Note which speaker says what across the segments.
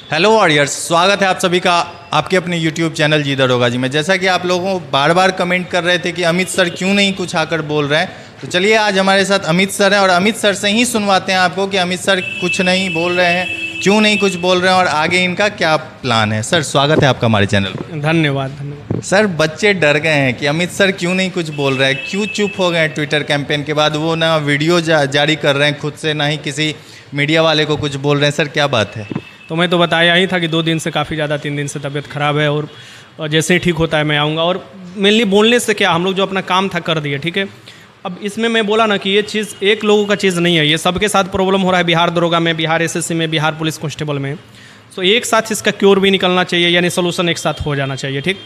Speaker 1: Hello warriors, स्वागत है आप सभी का आपके अपने यूट्यूब चैनल जी दरोगा जी में। जैसा कि आप लोगों बार बार कमेंट कर रहे थे कि अमित सर क्यों नहीं कुछ आकर बोल रहे हैं, तो चलिए आज हमारे साथ अमित सर हैं और अमित सर से ही सुनवाते हैं आपको कि अमित सर कुछ नहीं बोल रहे हैं, क्यों नहीं कुछ बोल रहे हैं और आगे इनका क्या प्लान है। सर स्वागत है आपका हमारे चैनल पर।
Speaker 2: धन्यवाद।
Speaker 1: सर बच्चे डर गए हैं कि अमित सर क्यों नहीं कुछ बोल रहे हैं, क्यों चुप हो गए हैं ट्विटर कैंपेन के बाद। वो ना वीडियो जारी कर रहे हैं खुद से, ना ही किसी मीडिया वाले को कुछ बोल रहे हैं। सर क्या बात है?
Speaker 2: तो मैं तो बताया ही था कि 2 दिन से काफ़ी ज़्यादा 3 दिन से तबीयत ख़राब है और जैसे ही ठीक होता है मैं आऊँगा। और मेनली बोलने से क्या, हम लोग जो अपना काम था कर दिए, ठीक है। अब इसमें मैं बोला ना कि ये चीज़ एक लोगों का चीज़ नहीं है, ये सबके साथ प्रॉब्लम हो रहा है। बिहार दरोगा में, बिहार एसएससी में, बिहार पुलिस कांस्टेबल में। तो एक साथ इसका क्योर भी निकलना चाहिए, यानी सोल्यूशन एक साथ हो जाना चाहिए, ठीक।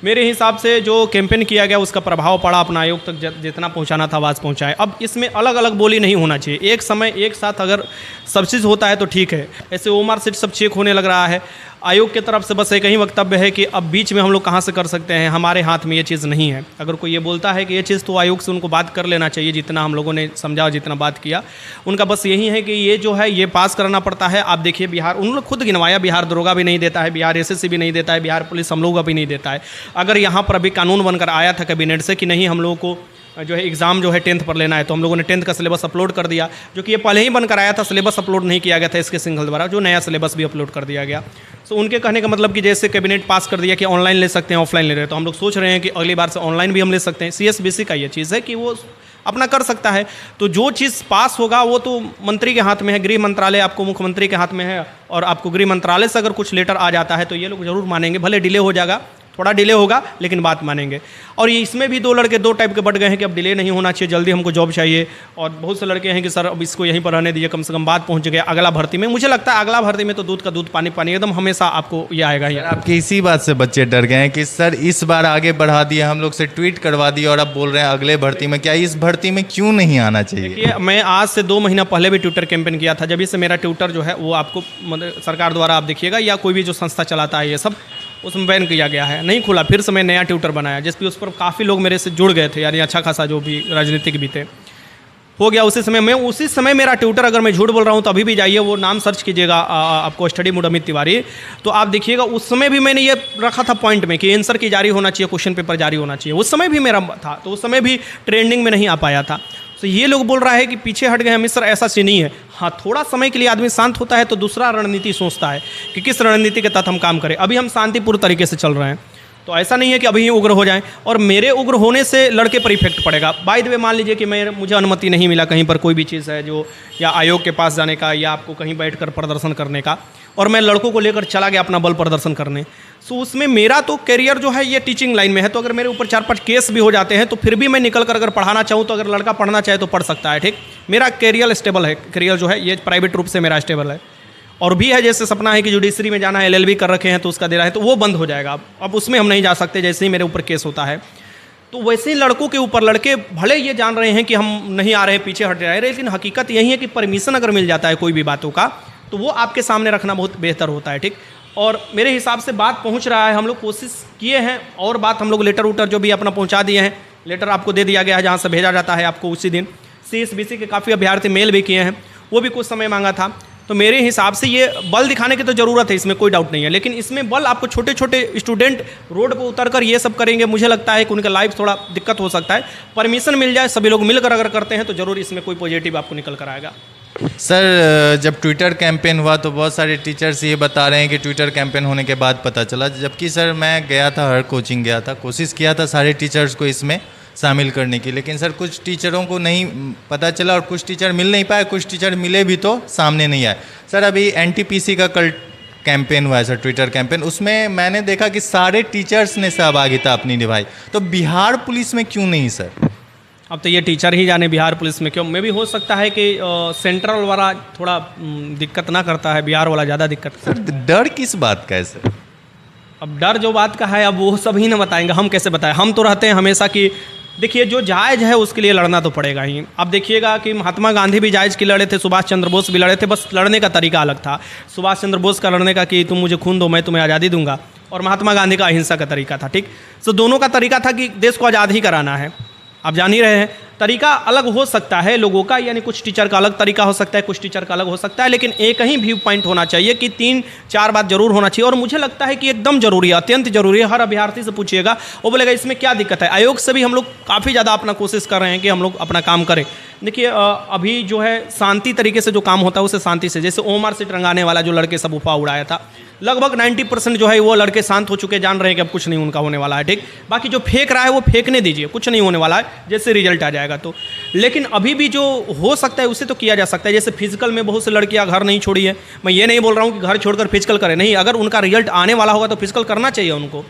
Speaker 2: मेरे हिसाब से जो कैंपेन किया गया उसका प्रभाव पड़ा, अपना आयोग तक जितना पहुंचाना था आवाज़ पहुंचाए। अब इसमें अलग अलग बोली नहीं होना चाहिए, एक समय एक साथ अगर सब चीज़ होता है तो ठीक है। ऐसे ओमआर सीट सब चेक होने लग रहा है, आयोग की तरफ से बस एक ही वक्तव्य है कि अब बीच में हम लोग कहाँ से कर सकते हैं, हमारे हाथ में ये चीज़ नहीं है। अगर कोई ये बोलता है कि ये चीज़, तो आयोग से उनको बात कर लेना चाहिए। जितना हम लोगों ने समझा, जितना बात किया, उनका बस यही है कि ये जो है ये पास कराना पड़ता है। आप देखिए बिहार, उन्होंने खुद गिनवाया, बिहार दरोगा भी नहीं देता है, बिहार एसएससी भी नहीं देता है, बिहार पुलिस हम लोगों का भी नहीं देता है। अगर यहाँ पर अभी कानून बनकर आया था कैबिनेट से कि नहीं हम लोगों को जो है एग्ज़ाम जो है 10th पर लेना है, तो हम लोगों ने 10th का सिलेबस अपलोड कर दिया, जो कि ये पहले ही बनकर आया था। सिलेबस अपलोड नहीं किया गया था इसके सिंघल द्वारा, जो नया सिलेबस भी अपलोड कर दिया गया। तो उनके कहने का मतलब कि जैसे कैबिनेट पास कर दिया कि ऑनलाइन ले सकते हैं, ऑफलाइन ले रहे हैं, तो हम लोग सोच रहे हैं कि अगली बार से ऑनलाइन भी हम ले सकते हैं। सीएसबीसी का ये चीज़ है कि वो अपना कर सकता है। तो जो चीज़ पास होगा वो तो मंत्री के हाथ में है, गृह मंत्रालय आपको मुख्यमंत्री के हाथ में है, और आपको गृह मंत्रालय से अगर कुछ लेटर आ जाता है तो ये लोग जरूर मानेंगे। भले डिले हो जाएगा, थोड़ा डिले होगा, लेकिन बात मानेंगे। और ये इसमें भी 2 लड़के 2 टाइप के बढ़ गए हैं कि अब डिले नहीं होना चाहिए, जल्दी हमको जॉब चाहिए। और बहुत से लड़के हैं कि सर अब इसको यहीं पर रहने दीजिए, कम से कम बात पहुंच गया अगला भर्ती में। मुझे लगता है अगला भर्ती में तो दूध का दूध पानी पानी एकदम हमेशा आपको ये आएगा ही।
Speaker 1: आपकी इसी बात से बच्चे डर गए हैं कि सर इस बार आगे बढ़ा दिया, हम लोग से ट्वीट करवा दिया और अब बोल रहे हैं अगले भर्ती में। क्या इस भर्ती में क्यों नहीं आना चाहिए?
Speaker 2: देखिए, मैं आज से 2 महीना पहले भी ट्विटर कैंपेन किया था। जब से मेरा ट्विटर जो है वो आपको मतलब सरकार द्वारा आप देखिएगा, या कोई भी जो संस्था चलाता है ये सब, उसमें बैन किया गया है, नहीं खुला। फिर से मैं नया ट्विटर बनाया जिसपे उस पर काफ़ी लोग मेरे से जुड़ गए थे, यानी अच्छा खासा जो भी राजनीतिक भी थे हो गया उसी समय। मैं उसी समय मेरा ट्विटर, अगर मैं झूठ बोल रहा हूँ तो अभी भी जाइए वो नाम सर्च कीजिएगा, आपको स्टडी मूड अमित तिवारी, तो आप देखिएगा उस समय भी मैंने ये रखा था पॉइंट में कि आंसर की जारी होना चाहिए, क्वेश्चन पेपर जारी होना चाहिए। उस समय भी मेरा था, तो उस समय भी ट्रेंडिंग में नहीं आ पाया था। तो ये लोग बोल रहा है कि पीछे हट गए अमित सर, ऐसा सी नहीं है। हाँ, थोड़ा समय के लिए आदमी शांत होता है तो दूसरा रणनीति सोचता है कि किस रणनीति के तहत हम काम करें। अभी हम शांतिपूर्ण तरीके से चल रहे हैं, तो ऐसा नहीं है कि अभी ही उग्र हो जाएं। और मेरे उग्र होने से लड़के पर इफेक्ट पड़ेगा। बाय द वे, मान लीजिए कि मुझे अनुमति नहीं मिला कहीं पर कोई भी चीज़ है जो, या आयोग के पास जाने का, या आपको कहीं बैठकर प्रदर्शन करने का, और मैं लड़कों को लेकर चला गया अपना बल प्रदर्शन करने, सो उसमें मेरा तो करियर जो है ये टीचिंग लाइन में है। तो अगर मेरे ऊपर 4-5 केस भी हो जाते हैं तो फिर भी मैं निकल कर अगर पढ़ाना चाहूँ तो अगर लड़का पढ़ना चाहे तो पढ़ सकता है, ठीक। मेरा करियर स्टेबल है, करियर जो है ये प्राइवेट रूप से मेरा स्टेबल है। और भी है, जैसे सपना है कि जुडिशरी में जाना है, LLB कर रखे हैं तो उसका दे रहा है, तो वो बंद हो जाएगा। अब उसमें हम नहीं जा सकते जैसे ही मेरे ऊपर केस होता है। तो वैसे ही लड़कों के ऊपर, लड़के भले ये जान रहे हैं कि हम नहीं आ रहे हैं, पीछे हट रहे हैं, लेकिन हकीकत यही है कि परमिशन अगर मिल जाता है कोई भी बातों का तो वो आपके सामने रखना बहुत बेहतर होता है, ठीक। और मेरे हिसाब से बात पहुंच रहा है, हम लोग कोशिश किए हैं। और बात हम लोग लेटर उटर जो भी अपना पहुंचा दिए हैं, लेटर आपको दे दिया गया है जहां से भेजा जाता है आपको उसी दिन। CSBC के काफ़ी अभ्यर्थी मेल भी किए हैं, वो भी कुछ समय मांगा था। तो मेरे हिसाब से ये बल दिखाने की तो ज़रूरत है, इसमें कोई डाउट नहीं है, लेकिन इसमें बल आपको छोटे छोटे स्टूडेंट रोड पर उतरकर ये सब करेंगे, मुझे लगता है कि उनका लाइफ थोड़ा दिक्कत हो सकता है। परमिशन मिल जाए, सभी लोग मिलकर अगर करते हैं तो ज़रूर इसमें कोई पॉजिटिव आपको निकल कर आएगा।
Speaker 1: सर जब ट्विटर कैंपेन हुआ तो बहुत सारे टीचर्स ये बता रहे हैं कि ट्विटर कैंपेन होने के बाद पता चला, जबकि सर मैं गया था, हर कोचिंग गया था, कोशिश किया था सारे टीचर्स को इसमें शामिल करने की, लेकिन सर कुछ टीचरों को नहीं पता चला और कुछ टीचर मिल नहीं पाए, कुछ टीचर मिले भी तो सामने नहीं आए। सर अभी NTPC का कल कैंपेन हुआ है सर, ट्विटर कैंपेन, उसमें मैंने देखा कि सारे टीचर्स ने सहभागिता अपनी निभाई, तो बिहार पुलिस में क्यों नहीं सर?
Speaker 2: अब तो ये टीचर ही जाने बिहार पुलिस में क्यों। मैं भी हो सकता है कि सेंट्रल वाला थोड़ा दिक्कत ना करता है, बिहार वाला ज़्यादा दिक्कत।
Speaker 1: सर डर किस बात का है सर?
Speaker 2: अब डर जो बात का है अब वो सब ही ना बताएंगे, हम कैसे बताएं। हम तो रहते हैं हमेशा कि देखिए जो जायज़ है उसके लिए लड़ना तो पड़ेगा ही। आप देखिएगा कि महात्मा गांधी भी जायज़ की लड़े थे, सुभाष चंद्र बोस भी लड़े थे, बस लड़ने का तरीका अलग था। सुभाष चंद्र बोस का लड़ने का कि तुम मुझे खून दो मैं तुम्हें आज़ादी दूंगा, और महात्मा गांधी का अहिंसा का तरीका था, ठीक। तो दोनों का तरीका था कि देश को आज़ाद ही कराना है, आप जान ही रहे हैं। तरीका अलग हो सकता है लोगों का, यानी कुछ टीचर का अलग तरीका हो सकता है, कुछ टीचर का अलग हो सकता है, लेकिन एक ही व्यू पॉइंट होना चाहिए कि 3-4 बात जरूर होना चाहिए। और मुझे लगता है कि एकदम जरूरी है, अत्यंत जरूरी है। हर अभ्यर्थी से पूछिएगा, वो बोलेगा इसमें क्या दिक्कत है। आयोग से भी हम लोग काफ़ी ज़्यादा अपना कोशिश कर रहे हैं कि हम लोग अपना काम करें। देखिए अभी जो है शांति तरीके से जो काम होता है उसे शांति से, जैसे ओमर से रंगाने वाला जो लड़के सब अफवाह उड़ाया था, लगभग 90% जो है वो लड़के शांत हो चुके, जान रहे हैं कि अब कुछ नहीं उनका होने वाला है, ठीक। बाकी जो फेंक रहा है वो फेंकने दीजिए, कुछ नहीं होने वाला है, जैसे रिजल्ट आ जाएगा तो। लेकिन अभी भी जो हो सकता है उसे तो किया जा सकता है। जैसे फिजिकल में बहुत से लड़कियां घर नहीं छोड़ी है, मैं ये नहीं बोल रहा हूँ कि घर छोड़कर फिजिकल करें, नहीं, अगर उनका रिजल्ट आने वाला होगा तो फिजिकल करना चाहिए उनको।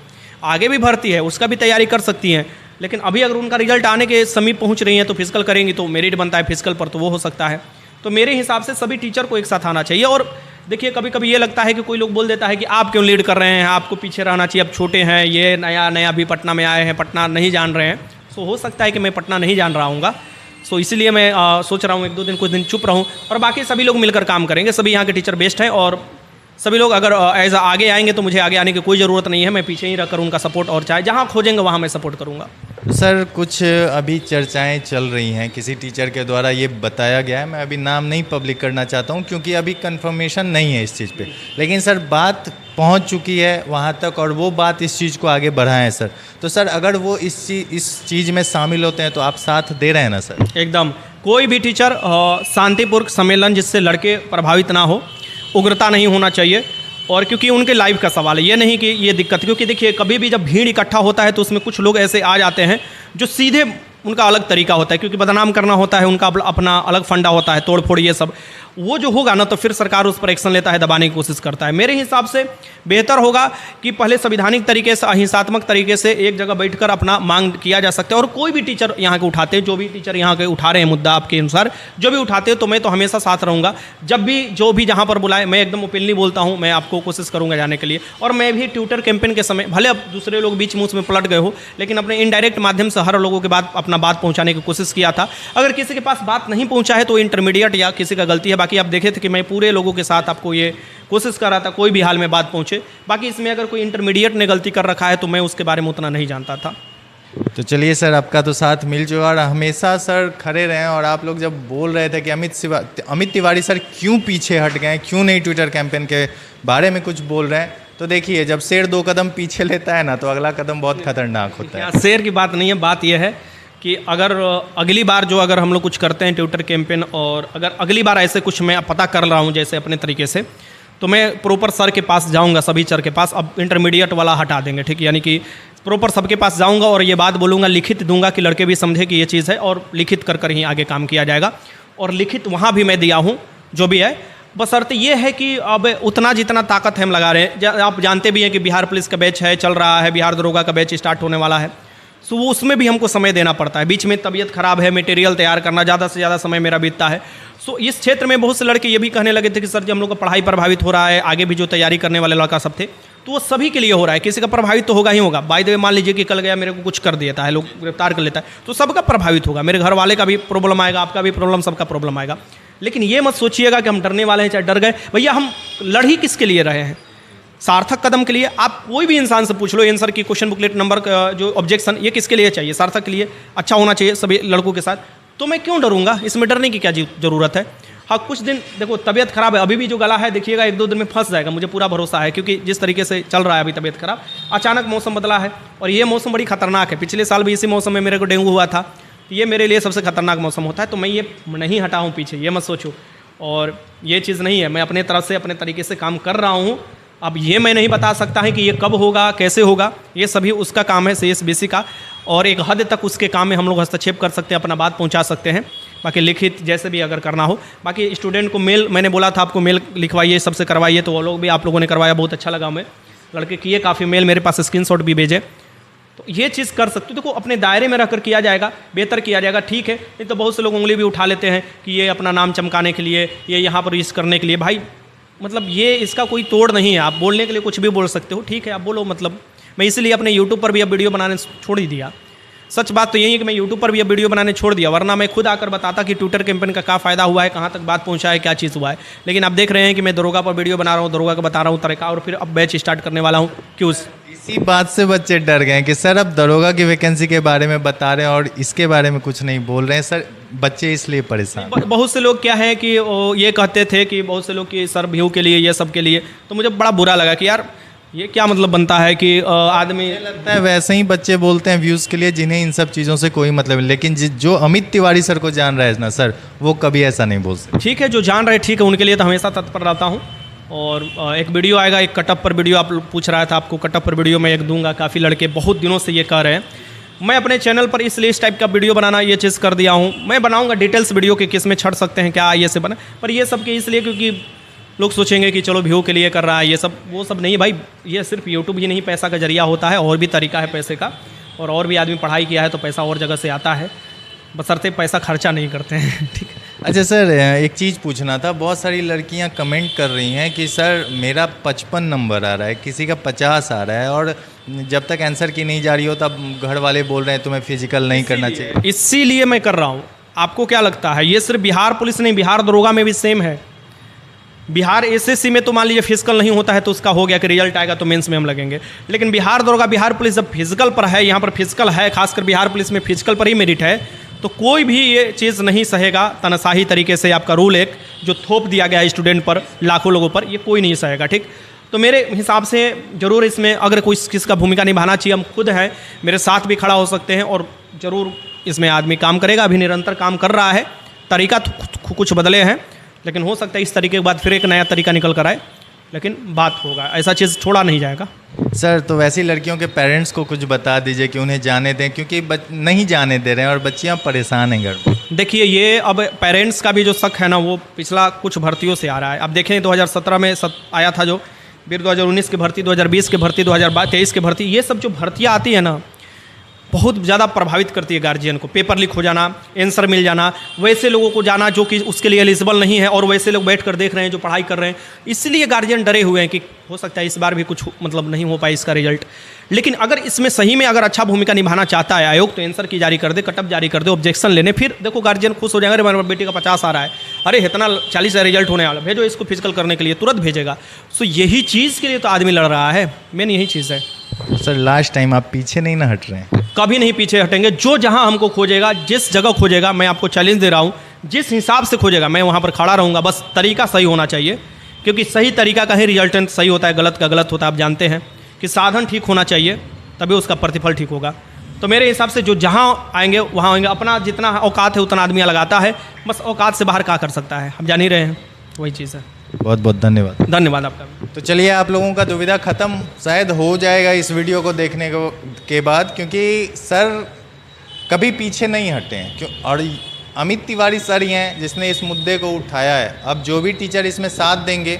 Speaker 2: आगे भी भर्ती है, उसका भी तैयारी कर सकती हैं, लेकिन अभी अगर उनका रिजल्ट आने के समीप पहुँच रही है तो फिजिकल करेंगी तो मेरिट बनता है फिजिकल पर, तो वो हो सकता है। तो मेरे हिसाब से सभी टीचर को एक साथ आना चाहिए। और देखिए कभी कभी ये लगता है कि कोई लोग बोल देता है कि आप क्यों लीड कर रहे हैं, आपको पीछे रहना चाहिए, अब छोटे हैं, ये नया अभी पटना में आए हैं, पटना नहीं जान रहे हैं। सो हो सकता है कि मैं पटना नहीं जान रहा हूँगा, सो इसलिए मैं सोच रहा हूँ 1-2 दिन कुछ दिन चुप रहूँ, और बाकी सभी लोग मिलकर काम करेंगे। सभी यहाँ के टीचर बेस्ट हैं, और सभी लोग अगर एज आगे आएंगे तो मुझे आगे आने की कोई ज़रूरत नहीं है, मैं पीछे ही रहकर उनका सपोर्ट, और चाहे जहाँ खोजेंगे वहाँ मैं सपोर्ट करूँगा।
Speaker 1: सर कुछ अभी चर्चाएं चल रही हैं, किसी टीचर के द्वारा ये बताया गया है, मैं अभी नाम नहीं पब्लिक करना चाहता हूँ क्योंकि अभी कंफर्मेशन नहीं है इस चीज़ पे, लेकिन सर बात पहुँच चुकी है वहाँ तक और वो बात इस चीज़ को आगे बढ़ाएं सर। तो सर अगर वो इस चीज़ में शामिल होते हैं तो आप साथ दे रहे हैं ना सर?
Speaker 2: एकदम, कोई भी टीचर शांतिपूर्वक सम्मेलन जिससे लड़के प्रभावित ना हो, उग्रता नहीं होना चाहिए, और क्योंकि उनके लाइफ का सवाल है, ये नहीं कि ये दिक्कत, क्योंकि देखिए कभी भी जब भीड़ इकट्ठा होता है तो उसमें कुछ लोग ऐसे आ जाते हैं जो सीधे, उनका अलग तरीका होता है, क्योंकि बदनाम करना होता है, उनका अपना अलग फंडा होता है, तोड़ फोड़ ये सब, वो जो होगा ना तो फिर सरकार उस पर एक्शन लेता है, दबाने की कोशिश करता है। मेरे हिसाब से बेहतर होगा कि पहले संविधानिक तरीके से, अहिंसात्मक तरीके से एक जगह बैठकर अपना मांग किया जा सकता है। और कोई भी टीचर यहाँ के उठाते, जो भी टीचर यहाँ के उठा रहे हैं मुद्दा आपके अनुसार, जो भी उठाते तो मैं तो हमेशा साथ रहूँगा। जब भी जो भी जहाँ पर बुलाए मैं एकदम ओपनली बोलता हूँ, मैं आपको कोशिश करूँगा जाने के लिए। और मैं भी ट्विटर कैंपेन के समय, भले अब दूसरे लोग बीच मुँह में पलट गए हो, लेकिन अपने इनडायरेक्ट माध्यम से हर लोगों के बाद अपना बात पहुँचाने की कोशिश किया था। अगर किसी के पास बात नहीं पहुँचा है तो इंटरमीडिएट या किसी का गलती है, बाकी आप देखे थे कि मैं पूरे लोगों के साथ आपको ये कोशिश कर रहा था कोई भी हाल में बात पहुंचे। बाकी इसमें अगर कोई इंटरमीडिएट ने गलती कर रखा है तो मैं उसके बारे में उतना नहीं जानता था।
Speaker 1: तो चलिए सर, आपका तो साथ मिल जो, और हमेशा सर खड़े रहें। और आप लोग जब बोल रहे थे कि अमित तिवारी सर क्यों पीछे हट गए, क्यों नहीं ट्विटर कैंपेन के बारे में कुछ बोल रहे हैं, तो देखिए जब शेर 2 कदम पीछे लेता है ना तो अगला कदम बहुत खतरनाक होता है।
Speaker 2: शेर की बात नहीं है, बात यह है कि अगर अगली बार जो अगर हम लोग कुछ करते हैं ट्विटर कैंपेन, और अगर अगली बार ऐसे कुछ मैं पता कर रहा हूँ जैसे अपने तरीके से, तो मैं प्रॉपर सर के पास जाऊँगा, सभी सर के पास। अब इंटरमीडिएट वाला हटा देंगे, ठीक, यानी कि प्रॉपर सबके पास जाऊँगा और ये बात बोलूँगा, लिखित दूंगा कि लड़के भी समझे कि ये चीज़ है, और लिखित कर ही आगे काम किया जाएगा। और लिखित वहाँ भी मैं दिया हूँ जो भी है, बशर्ते ये है कि अब उतना जितना ताकत हम लगा रहे हैं, आप जानते भी हैं कि बिहार पुलिस का बैच है, चल रहा है, बिहार दरोगा का बैच स्टार्ट होने वाला है, सो वो उसमें भी हमको समय देना पड़ता है। बीच में तबीयत खराब है, मटेरियल तैयार करना, ज़्यादा से ज़्यादा समय मेरा बीतता है। सो इस क्षेत्र में बहुत से लड़के ये भी कहने लगे थे कि सर जी हम लोग का पढ़ाई प्रभावित हो रहा है, आगे भी जो तैयारी करने वाले लड़का सब थे, तो वो सभी के लिए हो रहा है, किसी का प्रभावित तो होगा ही होगा। बाय द वे मान लीजिए कि कल गया मेरे को कुछ कर देता है, लोग गिरफ्तार कर लेता है, तो सबका प्रभावित होगा, मेरे घर वाले का भी प्रॉब्लम आएगा, आपका भी प्रॉब्लम, सबका प्रॉब्लम आएगा। लेकिन ये मत सोचिएगा कि हम डरने वाले हैं, चाहे डर गए, भैया हम लड़ ही किसके लिए रहे हैं, सार्थक कदम के लिए। आप कोई भी इंसान से पूछ लो, आंसर की क्वेश्चन बुकलेट नंबर जो ऑब्जेक्शन, ये किसके लिए चाहिए, सार्थक के लिए, अच्छा होना चाहिए सभी लड़कों के साथ, तो मैं क्यों डरूंगा, इसमें डरने की क्या ज़रूरत है। हाँ कुछ दिन देखो तबीयत खराब है, अभी भी जो गला है देखिएगा 1-2 दिन में फंस जाएगा, मुझे पूरा भरोसा है, क्योंकि जिस तरीके से चल रहा है अभी तबीयत खराब, अचानक मौसम बदला है, और ये मौसम बड़ी खतरनाक है। पिछले साल भी इसी मौसम में मेरे को डेंगू हुआ था, ये मेरे लिए सबसे खतरनाक मौसम होता है, तो मैं ये नहीं हटा हूँ पीछे, ये मत सोचो। और ये चीज़ नहीं है, मैं अपने तरफ से अपने तरीके से काम कर रहा हूँ। अब ये मैं नहीं बता सकता है कि ये कब होगा, कैसे होगा, ये सभी उसका काम है CSBC का, और एक हद तक उसके काम में हम लोग हस्तक्षेप कर सकते हैं, अपना बात पहुंचा सकते हैं, बाकी लिखित जैसे भी अगर करना हो। बाकी स्टूडेंट को मेल, मैंने बोला था आपको मेल लिखवाइए, सबसे करवाइए, तो वो लोग भी, आप लोगों ने करवाया, बहुत अच्छा लगा हमें, लड़के किए काफ़ी मेल, मेरे पास स्क्रीनशॉट भी भेजे, तो ये चीज़ कर सकते हो। देखो अपने दायरे में रहकर किया जाएगा, बेहतर किया जाएगा, ठीक है। नहीं तो बहुत से लोग उंगली भी उठा लेते हैं कि ये अपना नाम चमकाने के लिए, ये यहाँ पर यूज़ करने के लिए, भाई मतलब ये इसका कोई तोड़ नहीं है, आप बोलने के लिए कुछ भी बोल सकते हो, ठीक है आप बोलो। मतलब मैं इसलिए अपने यूट्यूब पर भी अब वीडियो बनाने छोड़ ही दिया। सच बात तो यही है कि मैं यूट्यूब पर भी अब वीडियो बनाने छोड़ दिया, वरना मैं खुद आकर बताता कि ट्विटर कैंपेन का क्या फ़ायदा हुआ है, कहाँ तक बात पहुँचा है, क्या चीज़ हुआ है। लेकिन आप देख रहे हैं कि मैं दरोगा पर वीडियो बना रहा हूँ, दरोगा का बता रहा हूँ तरीका, और फिर अब बैच स्टार्ट करने वाला हूँ। क्यों
Speaker 1: इस इसी बात से बच्चे डर गए हैं कि सर अब दरोगा की वैकेंसी के बारे में बता रहे हैं और इसके बारे में कुछ नहीं बोल रहे हैं सर, बच्चे इसलिए परेशान।
Speaker 2: बहुत से लोग क्या है कि ये कहते थे कि बहुत से लोग कि सर व्यू के लिए, ये सब के लिए, तो मुझे बड़ा बुरा लगा कि यार ये क्या मतलब बनता है कि आदमी,
Speaker 1: लगता है वैसे ही बच्चे बोलते हैं व्यूज़ के लिए जिन्हें इन सब चीज़ों से कोई मतलब नहीं, लेकिन जो अमित तिवारी सर को जान रहा है ना सर, वो कभी ऐसा नहीं बोल सकते।
Speaker 2: ठीक है, जो जान रहे ठीक है, उनके लिए तो हमेशा तत्पर रहता हूँ। और एक वीडियो आएगा, एक कटअप पर वीडियो, आप पूछ रहा था, आपको कटअप पर वीडियो मैं एक दूंगा। काफ़ी लड़के बहुत दिनों से ये कह रहे हैं। मैं अपने चैनल पर इसलिए इस टाइप का वीडियो बनाना ये चीज़ कर दिया हूँ। मैं बनाऊंगा डिटेल्स वीडियो के किस में छड़ सकते हैं, क्या ये से बना, पर ये सब के इसलिए क्योंकि लोग सोचेंगे कि चलो व्यू के लिए कर रहा है, ये सब वो सब नहीं भाई। ये सिर्फ यूट्यूब ही नहीं पैसा का जरिया होता है, और भी तरीका है पैसे का, और भी आदमी पढ़ाई किया है तो पैसा और जगह से आता है, बशर्ते पैसा खर्चा नहीं करते हैं। ठीक है।
Speaker 1: अच्छा सर, एक चीज़ पूछना था। बहुत सारी लड़कियां कमेंट कर रही हैं कि सर मेरा 55 नंबर आ रहा है, किसी का 50 आ रहा है, और जब तक आंसर की नहीं जा रही हो तब घर वाले बोल रहे हैं तुम्हें फिजिकल नहीं करना चाहिए।
Speaker 2: इसीलिए मैं कर रहा हूँ। आपको क्या लगता है ये सिर्फ बिहार पुलिस नहीं, बिहार दरोगा में भी सेम है। बिहार एसएससी में तो मान लीजिए फिजिकल नहीं होता है तो उसका हो गया कि रिजल्ट आएगा तो मेंस में हम लगेंगे, लेकिन बिहार दरोगा, बिहार पुलिस जब फिजिकल पर है, यहाँ पर फिजिकल है, खासकर बिहार पुलिस में फिजिकल पर ही मेरिट है, तो कोई भी ये चीज़ नहीं सहेगा। तानाशाही तरीके से आपका रूल एक जो थोप दिया गया है स्टूडेंट पर, लाखों लोगों पर, ये कोई नहीं सहेगा। ठीक, तो मेरे हिसाब से ज़रूर इसमें अगर कोई किसका भूमिका निभाना चाहिए, हम खुद हैं, मेरे साथ भी खड़ा हो सकते हैं, और ज़रूर इसमें आदमी काम करेगा। अभी निरंतर काम कर रहा है, तरीका कुछ बदले हैं, लेकिन हो सकता है इस तरीके के बाद फिर एक नया तरीका निकल कर आए, लेकिन बात होगा, ऐसा चीज़ छोड़ा नहीं जाएगा।
Speaker 1: सर तो वैसी लड़कियों के पेरेंट्स को कुछ बता दीजिए कि उन्हें जाने दें, क्योंकि नहीं जाने दे रहे हैं और बच्चियां परेशान हैं घर में।
Speaker 2: देखिए, ये अब पेरेंट्स का भी जो शक है ना, वो पिछला कुछ भर्तियों से आ रहा है। अब देखें 2017 में आया था जो, फिर 2019 की भर्ती, 2020 की भर्ती, 2023 की भर्ती, ये सब जो भर्तियाँ आती है ना, बहुत ज़्यादा प्रभावित करती है गार्जियन को। पेपर लीक हो जाना, आंसर मिल जाना, वैसे लोगों को जाना जो कि उसके लिए एलिजिबल नहीं है, और वैसे लोग बैठ कर देख रहे हैं जो पढ़ाई कर रहे हैं। इसलिए गार्जियन डरे हुए हैं कि हो सकता है इस बार भी कुछ मतलब नहीं हो पाए इसका रिजल्ट। लेकिन अगर इसमें सही में अगर अच्छा भूमिका निभाना चाहता है आयोग, तो आंसर की जारी कर दे, कटअप जारी कर दे, ऑब्जेक्शन लेने, फिर देखो गार्जियन खुश हो जाएगा, अरे मेरे बेटी का 50 आ रहा है, अरे इतना 40 रिजल्ट होने वाला, भेजो इसको फिजिकल करने के लिए, तुरंत भेजेगा। सो यही चीज़ के लिए तो आदमी लड़ रहा है, मेन यही चीज़ है।
Speaker 1: सर लास्ट टाइम आप पीछे नहीं ना हट रहे हैं?
Speaker 2: कभी नहीं पीछे हटेंगे। जो जहां हमको खोजेगा, जिस जगह खोजेगा, मैं आपको चैलेंज दे रहा हूं, जिस हिसाब से खोजेगा मैं वहां पर खड़ा रहूंगा। बस तरीका सही होना चाहिए, क्योंकि सही तरीका का ही रिजल्टेंट सही होता है, गलत का गलत होता है। आप जानते हैं कि साधन ठीक होना चाहिए, तभी उसका प्रतिफल ठीक होगा। तो मेरे हिसाब से जो जहाँ आएंगे वहाँ आएंगे। अपना जितना औकात है उतना आदमी लगाता है, बस औकात से बाहर क्या कर सकता है, हम जान ही रहे हैं, वही चीज़ है।
Speaker 1: बहुत बहुत धन्यवाद।
Speaker 2: धन्यवाद आपका।
Speaker 1: तो चलिए, आप लोगों का दुविधा ख़त्म शायद हो जाएगा इस वीडियो को देखने के बाद, क्योंकि सर कभी पीछे नहीं हटे हैं। क्यों? और अमित तिवारी सर ही हैं जिसने इस मुद्दे को उठाया है। अब जो भी टीचर इसमें साथ देंगे,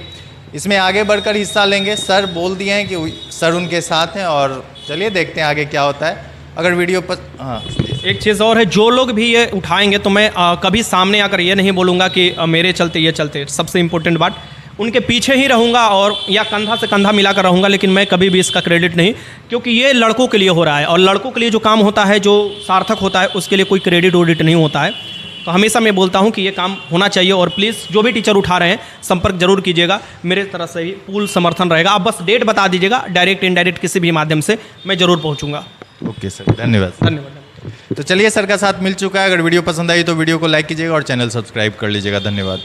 Speaker 1: इसमें आगे बढ़कर हिस्सा लेंगे, सर बोल दिए हैं कि सर उनके साथ हैं, और चलिए देखते हैं आगे क्या होता है। अगर वीडियो पर
Speaker 2: एक चीज़ और है, जो लोग भी ये उठाएंगे तो मैं कभी सामने आकर ये नहीं बोलूँगा कि मेरे चलते ये चलते। सबसे इम्पोर्टेंट बात, उनके पीछे ही रहूँगा और या कंधा से कंधा मिलाकर रहूँगा, लेकिन मैं कभी भी इसका क्रेडिट नहीं, क्योंकि ये लड़कों के लिए हो रहा है, और लड़कों के लिए जो काम होता है, जो सार्थक होता है, उसके लिए कोई क्रेडिट वोडिट नहीं होता है। तो हमेशा मैं बोलता हूँ कि ये काम होना चाहिए, और प्लीज़ जो भी टीचर उठा रहे हैं संपर्क जरूर कीजिएगा, मेरे तरफ से भी फुल समर्थन रहेगा। आप बस डेट बता दीजिएगा, डायरेक्ट इनडायरेक्ट किसी भी माध्यम से मैं ज़रूर पहुँचूँगा।
Speaker 1: ओके सर, धन्यवाद।
Speaker 2: धन्यवाद।
Speaker 1: तो चलिए, सर का साथ मिल चुका है। अगर वीडियो पसंद आई तो वीडियो को लाइक कीजिएगा और चैनल सब्सक्राइब कर लीजिएगा। धन्यवाद।